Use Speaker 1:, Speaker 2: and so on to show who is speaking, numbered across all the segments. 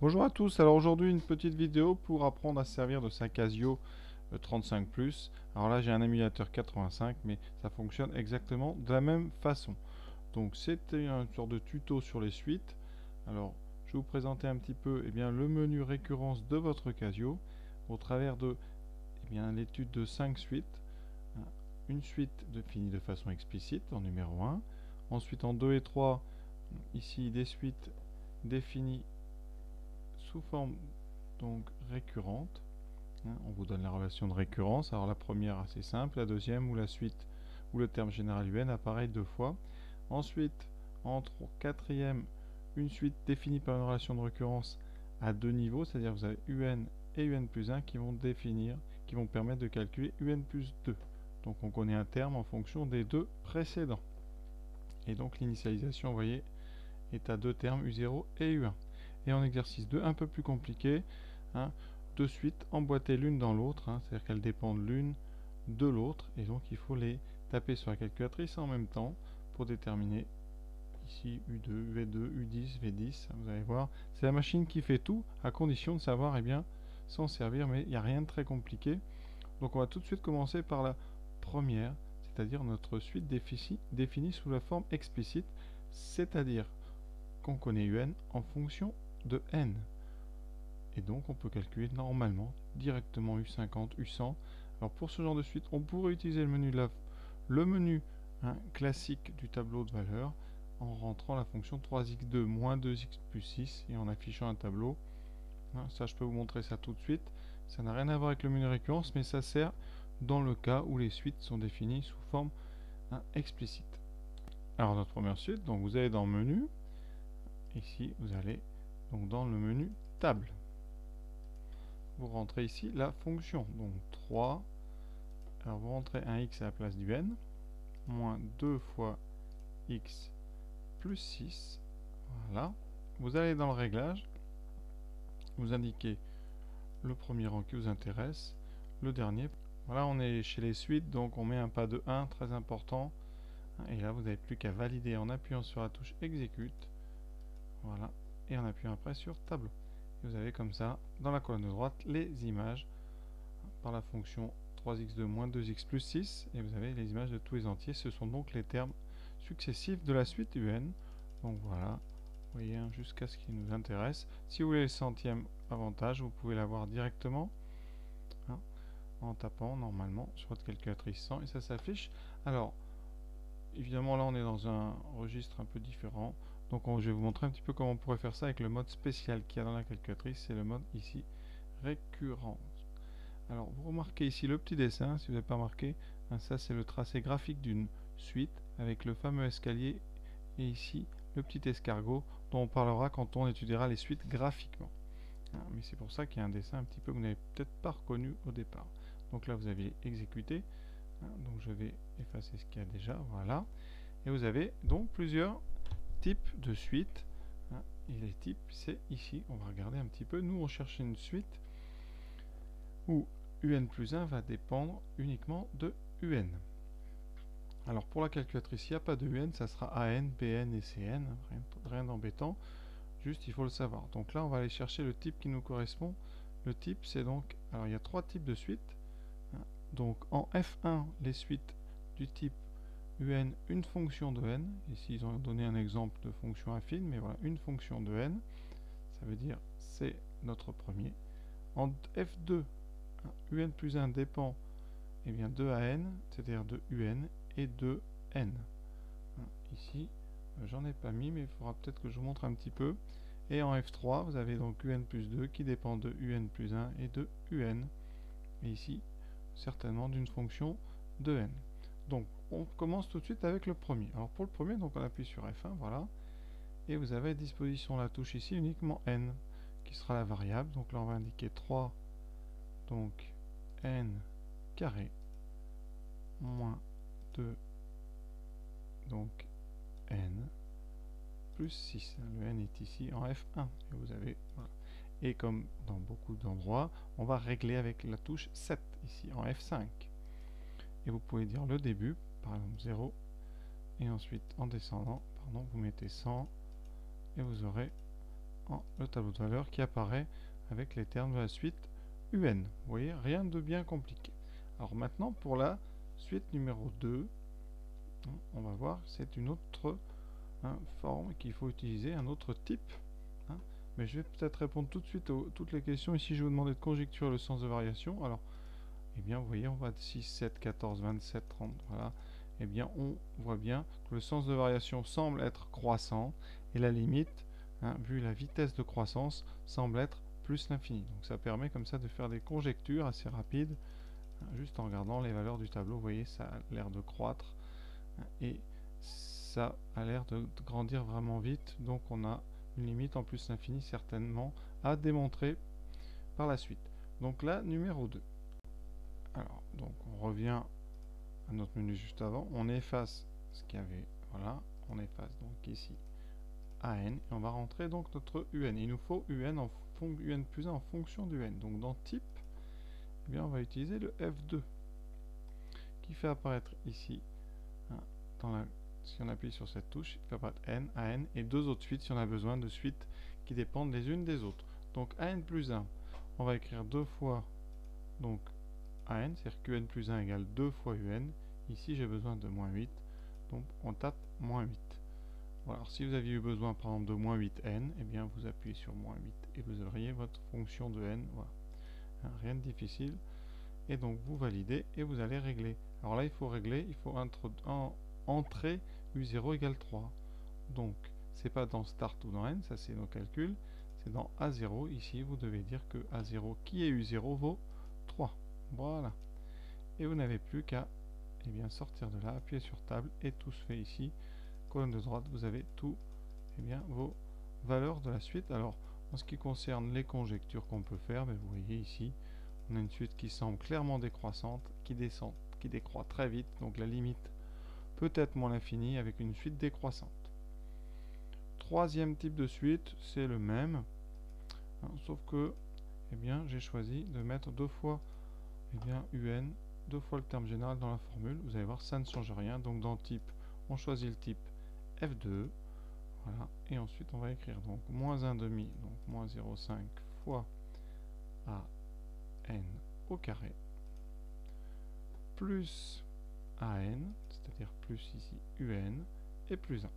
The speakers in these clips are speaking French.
Speaker 1: Bonjour à tous, alors aujourd'hui une petite vidéo pour apprendre à se servir de sa Casio 35+. Alors là j'ai un émulateur 85 mais ça fonctionne exactement de la même façon. Donc c'était une sorte de tuto sur les suites. Alors je vais vous présenter un petit peu le menu récurrence de votre Casio au travers de l'étude de 5 suites. Une suite définie de façon explicite en numéro 1. Ensuite en 2 et 3, ici des suites définies sous forme donc récurrente. On vous donne la relation de récurrence. Alors la première assez simple, la deuxième où la suite où le terme général UN apparaît deux fois. Ensuite, entre quatrième, une suite définie par une relation de récurrence à deux niveaux, c'est-à-dire vous avez UN et UN plus 1 qui vont permettre de calculer UN plus 2. Donc on connaît un terme en fonction des deux précédents. Et donc l'initialisation, vous voyez, est à deux termes U0 et U1. Et en exercice 2, un peu plus compliqué, deux suites emboîtées l'une dans l'autre, c'est-à-dire qu'elles dépendent l'une de l'autre, et donc il faut les taper sur la calculatrice en même temps pour déterminer ici U2, V2, U10, V10, vous allez voir. C'est la machine qui fait tout, à condition de savoir s'en servir, mais il n'y a rien de très compliqué. Donc on va tout de suite commencer par la première, c'est-à-dire notre suite définie sous la forme explicite, c'est-à-dire qu'on connaît UN en fonction de N. Et donc on peut calculer normalement directement U50, U100. Alors pour ce genre de suite, on pourrait utiliser le menu classique du tableau de valeurs en rentrant la fonction 3x2 moins 2x plus 6 et en affichant un tableau. Ça, je peux vous montrer ça tout de suite. Ça n'a rien à voir avec le menu récurrence, mais ça sert dans le cas où les suites sont définies sous forme explicite. Alors notre première suite, donc vous allez dans le menu. Ici, vous allez donc dans le menu table. Vous rentrez ici la fonction, donc 3. Alors vous rentrez un x à la place du n, moins 2 fois x plus 6. Voilà. Vous allez dans le réglage, vous indiquez le premier rang qui vous intéresse, le dernier. Voilà, on est chez les suites, donc on met un pas de 1, très important. Et là, vous n'avez plus qu'à valider en appuyant sur la touche exécute. Voilà. Et en appuyant après sur tableau. Et vous avez comme ça, dans la colonne de droite, les images par la fonction 3x2 moins 2x plus 6. Et vous avez les images de tous les entiers. Ce sont donc les termes successifs de la suite UN. Donc voilà, vous voyez, jusqu'à ce qui nous intéresse. Si vous voulez le centième avantage, vous pouvez l'avoir directement en tapant normalement sur votre calculatrice 100 et ça s'affiche. Alors, évidemment, là on est dans un registre un peu différent. Donc je vais vous montrer un petit peu comment on pourrait faire ça avec le mode spécial qu'il y a dans la calculatrice. C'est le mode ici récurrence. Alors vous remarquez ici le petit dessin, si vous n'avez pas remarqué, ça c'est le tracé graphique d'une suite avec le fameux escalier et ici le petit escargot dont on parlera quand on étudiera les suites graphiquement. Mais c'est pour ça qu'il y a un dessin un petit peu que vous n'avez peut-être pas reconnu au départ. Donc là vous avez exécuté, donc je vais effacer ce qu'il y a déjà, voilà. Et vous avez donc plusieurs types de suites. Et les types, c'est ici. On va regarder un petit peu. Nous, on cherche une suite où UN plus 1 va dépendre uniquement de UN. Alors pour la calculatrice, il n'y a pas de UN, ça sera AN, BN et CN. Rien d'embêtant. Juste, il faut le savoir. Donc là, on va aller chercher le type qui nous correspond. Le type, c'est donc... Alors, il y a trois types de suites. Donc en F1, les suites du type UN, une fonction de n. Ici, ils ont donné un exemple de fonction affine, mais voilà, une fonction de n. Ça veut dire c'est notre premier. En F2, UN plus 1 dépend de AN, c'est-à-dire de UN et de n. Ici, j'en ai pas mis, mais il faudra peut-être que je vous montre un petit peu. Et en F3, vous avez donc UN plus 2 qui dépend de UN plus 1 et de UN. Et ici, certainement d'une fonction de n. Donc, on commence tout de suite avec le premier. Alors, pour le premier, donc on appuie sur F1, voilà. Et vous avez à disposition la touche ici uniquement n, qui sera la variable. Donc là, on va indiquer 3, donc n carré, moins 2, donc n, plus 6. Le n est ici en F1. Et vous avez, voilà. Et comme dans beaucoup d'endroits, on va régler avec la touche 7, ici en F5. Et vous pouvez dire le début, par exemple 0, et ensuite en descendant, vous mettez 100, et vous aurez le tableau de valeur qui apparaît avec les termes de la suite UN. Vous voyez, rien de bien compliqué. Alors maintenant, pour la suite numéro 2, on va voir, c'est une autre forme qu'il faut utiliser, un autre type. Mais je vais peut-être répondre tout de suite à toutes les questions. Ici, je vais vous demander de conjecturer le sens de variation. Alors, eh bien, vous voyez, on va de 6, 7, 14, 27, 30, voilà. Eh bien, on voit bien que le sens de variation semble être croissant et la limite, vu la vitesse de croissance, semble être plus l'infini. Donc ça permet comme ça de faire des conjectures assez rapides, juste en regardant les valeurs du tableau. Vous voyez, ça a l'air de croître et ça a l'air de grandir vraiment vite. Donc on a une limite en plus l'infini certainement à démontrer par la suite. Donc là, numéro 2. Alors, donc on revient à notre menu juste avant, on efface ce qu'il y avait, voilà, on efface donc ici AN, et on va rentrer donc notre UN. Il nous faut UN, UN plus 1 en fonction du N. Donc dans type, eh bien, on va utiliser le F2, qui fait apparaître ici, si on appuie sur cette touche, il fait apparaître N, AN, et deux autres suites si on a besoin de suites qui dépendent les unes des autres. Donc AN plus 1, on va écrire deux fois, donc AN, c'est-à-dire que UN plus 1 égale 2 fois UN. Ici, j'ai besoin de moins 8, donc on tape moins 8. Voilà. Alors, si vous aviez eu besoin, par exemple, de moins 8n, eh bien, vous appuyez sur moins 8 et vous auriez votre fonction de n. Voilà. Rien de difficile. Et donc, vous validez et vous allez régler. Alors là, il faut régler, il faut entrer U0 égale 3. Donc, c'est pas dans Start ou dans N, ça c'est nos calculs. C'est dans A0. Ici, vous devez dire que A0 qui est U0 vaut 3. Voilà. Et vous n'avez plus qu'à sortir de là, appuyer sur table et tout se fait ici. Colonne de droite, vous avez tout vos valeurs de la suite. Alors, en ce qui concerne les conjectures qu'on peut faire, vous voyez ici, on a une suite qui semble clairement décroissante, qui descend, qui décroît très vite. Donc la limite peut être moins l'infini avec une suite décroissante. Troisième type de suite, c'est le même, sauf que j'ai choisi de mettre deux fois UN, deux fois le terme général dans la formule. Vous allez voir, ça ne change rien. Donc dans type, on choisit le type F2, voilà, et ensuite on va écrire donc moins 1 demi, donc moins 0,5 fois AN au carré, plus AN, c'est-à-dire plus ici UN, et plus 1.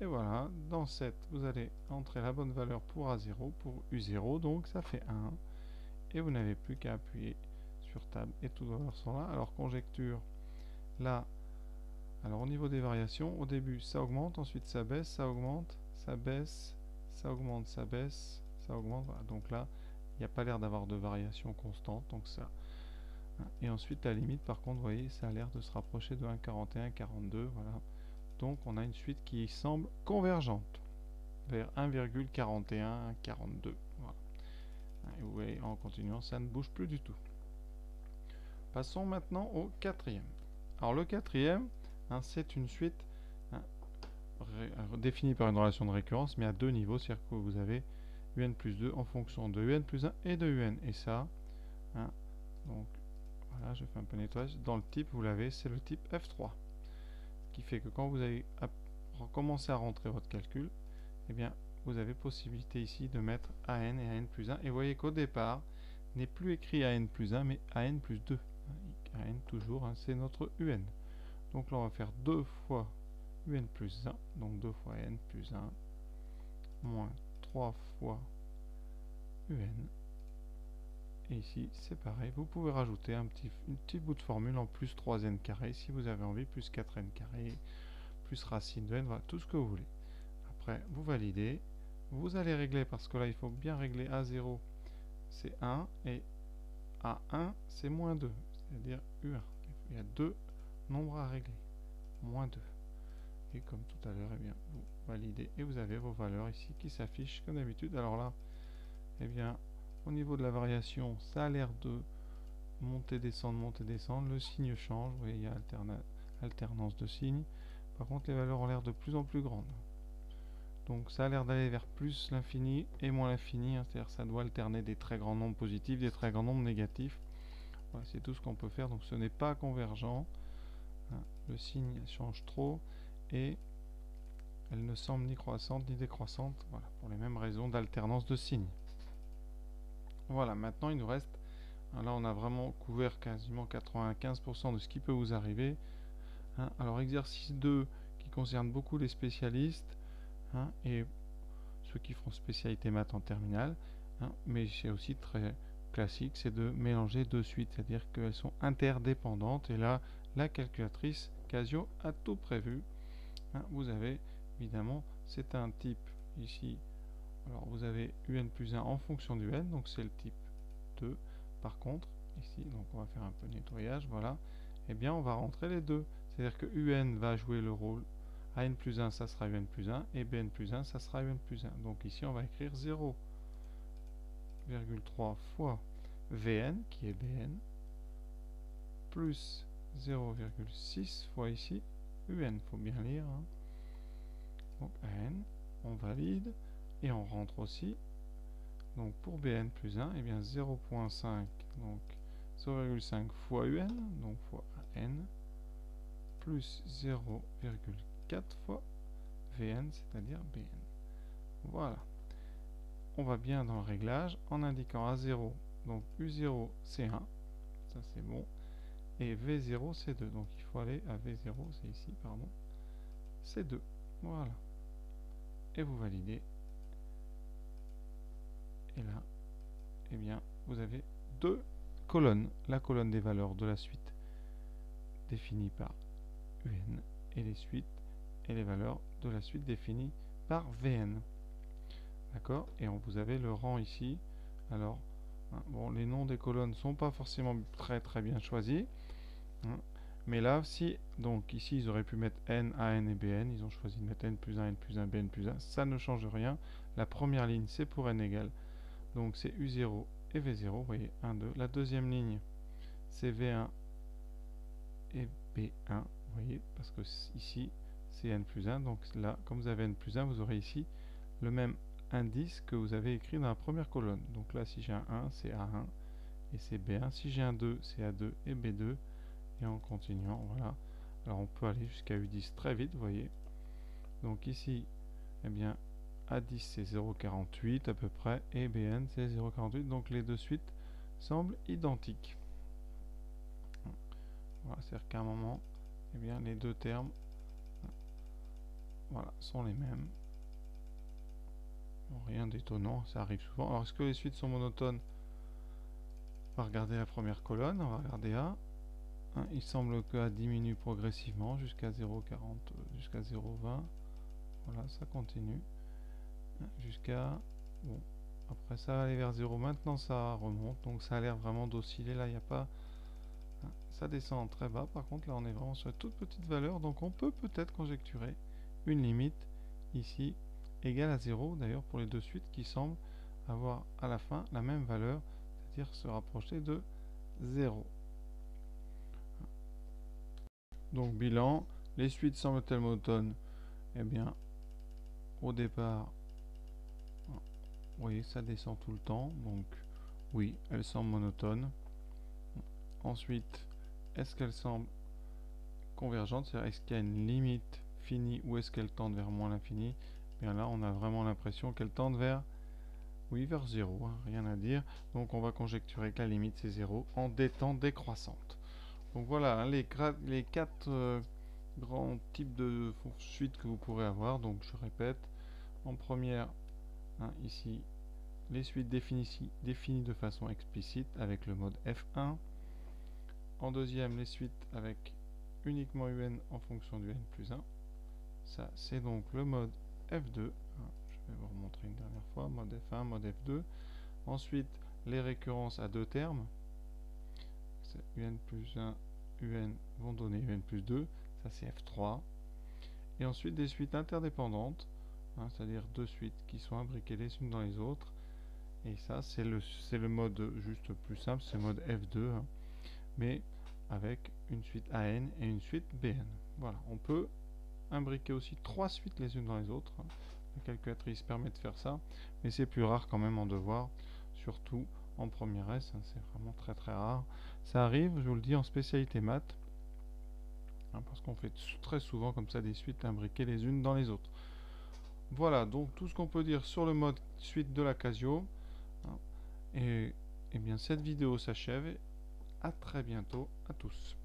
Speaker 1: Et voilà, dans 7, vous allez entrer la bonne valeur pour A0, pour U0, donc ça fait 1. Et vous n'avez plus qu'à appuyer sur table et toutes les valeurs sont là. Alors conjecture, là, alors au niveau des variations, au début ça augmente, ensuite ça baisse, ça augmente, ça baisse, ça augmente, ça baisse, ça augmente. Voilà. Donc là, il n'y a pas l'air d'avoir de variation constante, donc ça. Et ensuite la limite, par contre, vous voyez, ça a l'air de se rapprocher de 1,41, 42, voilà. Donc on a une suite qui semble convergente vers 1,41, 42. Voilà. Et vous voyez, en continuant, ça ne bouge plus du tout. Passons maintenant au quatrième. Alors le quatrième, c'est une suite définie par une relation de récurrence, mais à deux niveaux, c'est-à-dire que vous avez UN plus 2 en fonction de UN plus 1 et de UN. Et ça, donc voilà, je fais un peu nettoyage. Dans le type, vous l'avez, c'est le type F3. Ce qui fait que quand vous allez commencer à rentrer votre calcul, vous avez possibilité ici de mettre AN et AN plus 1. Et vous voyez qu'au départ, n'est plus écrit AN plus 1, mais AN plus 2. AN toujours, c'est notre UN. Donc là, on va faire 2 fois UN plus 1, donc 2 fois AN plus 1, moins 3 fois UN. Et ici, c'est pareil, vous pouvez rajouter un petit bout de formule en plus 3n carré, si vous avez envie, plus 4n carré, plus racine de n, voilà, tout ce que vous voulez. Après, vous validez, vous allez régler, parce que là, il faut bien régler A0, c'est 1, et A1, c'est moins 2, c'est-à-dire U1. Il y a deux nombres à régler, moins 2. Et comme tout à l'heure, vous validez, et vous avez vos valeurs ici qui s'affichent comme d'habitude. Alors là, au niveau de la variation, ça a l'air de monter, descendre, le signe change, vous voyez, il y a alternance de signes. Par contre, les valeurs ont l'air de plus en plus grandes. Donc ça a l'air d'aller vers plus l'infini et moins l'infini, c'est-à-dire ça doit alterner des très grands nombres positifs, des très grands nombres négatifs. Voilà, c'est tout ce qu'on peut faire, donc ce n'est pas convergent. Le signe change trop et elle ne semble ni croissante ni décroissante, voilà, pour les mêmes raisons d'alternance de signes. Voilà, maintenant il nous reste, là on a vraiment couvert quasiment 95% de ce qui peut vous arriver. Hein. Alors exercice 2 qui concerne beaucoup les spécialistes, hein, et ceux qui feront spécialité maths en terminale, hein, mais c'est aussi très classique, c'est de mélanger deux suites, c'est-à-dire qu'elles sont interdépendantes, et là la calculatrice Casio a tout prévu. Hein, vous avez évidemment, c'est un type ici, alors vous avez un plus 1 en fonction du n, donc c'est le type 2. Par contre, ici, donc on va faire un peu de nettoyage, voilà, et bien on va rentrer les deux, c'est-à-dire que un va jouer le rôle, an plus 1 ça sera un plus 1, et bn plus 1 ça sera un plus 1, donc ici on va écrire 0,3 fois vn qui est bn, plus 0,6 fois ici un, faut bien lire, hein. Donc an, on valide, et on rentre aussi, donc pour bn plus 1, et bien 0,5, donc 0,5 fois un, donc fois an, plus 0,4 fois vn, c'est-à-dire bn. Voilà. On va bien dans le réglage en indiquant A0, donc U0 c'est 1, ça c'est bon, et V0 c'est 2, donc il faut aller à V0, c'est ici, pardon, c'est 2, voilà. Et vous validez, et là, eh bien, vous avez deux colonnes, la colonne des valeurs de la suite définie par un, et les suites et les valeurs de la suite définie par vn. D'accord? Et vous avez le rang ici. Alors, hein, bon, les noms des colonnes ne sont pas forcément très bien choisis. Hein, mais là, si, donc ici, ils auraient pu mettre n, an et bn. Ils ont choisi de mettre n plus 1, n plus 1, bn plus 1. Ça ne change rien. La première ligne, c'est pour n égale. Donc, c'est u0 et v0. Vous voyez, 1, 2. La deuxième ligne, c'est v1 et b1. Vous voyez, parce que ici, c'est n plus 1. Donc là, comme vous avez n plus 1, vous aurez ici le même indice que vous avez écrit dans la première colonne. Donc là, si j'ai un 1, c'est A1 et c'est B1. Si j'ai un 2, c'est A2 et B2. Et en continuant, voilà. Alors on peut aller jusqu'à U10 très vite, vous voyez. Donc ici, eh bien, A10 c'est 0,48 à peu près et BN c'est 0,48. Donc les deux suites semblent identiques. Voilà, c'est-à-dire qu'à un moment, eh bien, les deux termes, voilà, sont les mêmes. Bon, rien d'étonnant, ça arrive souvent. Alors, est-ce que les suites sont monotones? On va regarder la première colonne, on va regarder A. Hein, il semble que A diminue progressivement jusqu'à 0,40, jusqu'à 0,20. Voilà, ça continue. Hein, jusqu'à... Bon, après ça va aller vers 0. Maintenant, ça remonte, donc ça a l'air vraiment d'osciller. Là, il n'y a pas... Hein, ça descend très bas. Par contre, là, on est vraiment sur une toute petite valeur. Donc, on peut peut-être conjecturer une limite ici égale à 0, d'ailleurs pour les deux suites qui semblent avoir à la fin la même valeur, c'est-à-dire se rapprocher de 0. Donc bilan, les suites semblent-elles monotones? Eh bien, au départ, vous voyez, ça descend tout le temps, donc oui, elles semblent monotones. Ensuite, est-ce qu'elles semblent convergentes? C'est-à-dire, est-ce qu'il y a une limite finie ou est-ce qu'elles tendent vers moins l'infini? Bien là, on a vraiment l'impression qu'elles tendent vers, oui, vers 0, hein, rien à dire. Donc on va conjecturer que la limite c'est 0 en des temps décroissantes. Donc voilà, hein, les quatre grands types de suites que vous pourrez avoir. Donc je répète, en première, hein, ici, les suites définies de façon explicite avec le mode F1. En deuxième, les suites avec uniquement un en fonction du n plus 1. Ça, c'est donc le mode F2. Je vais vous remontrer une dernière fois, mode F1, mode F2. Ensuite, les récurrences à deux termes. Un plus 1, un vont donner un plus 2. Ça, c'est F3. Et ensuite, des suites interdépendantes, hein, c'est-à-dire deux suites qui sont imbriquées les unes dans les autres. Et ça, c'est le mode juste plus simple, c'est le mode F2, hein, mais avec une suite AN et une suite BN. Voilà, on peut imbriquer aussi trois suites les unes dans les autres. La calculatrice permet de faire ça, mais c'est plus rare quand même en devoir, surtout en première S, hein, c'est vraiment très rare. Ça arrive, je vous le dis, en spécialité maths, hein, parce qu'on fait très souvent comme ça des suites imbriquées les unes dans les autres. Voilà donc tout ce qu'on peut dire sur le mode suite de la Casio. Et bien cette vidéo s'achève. À très bientôt à tous.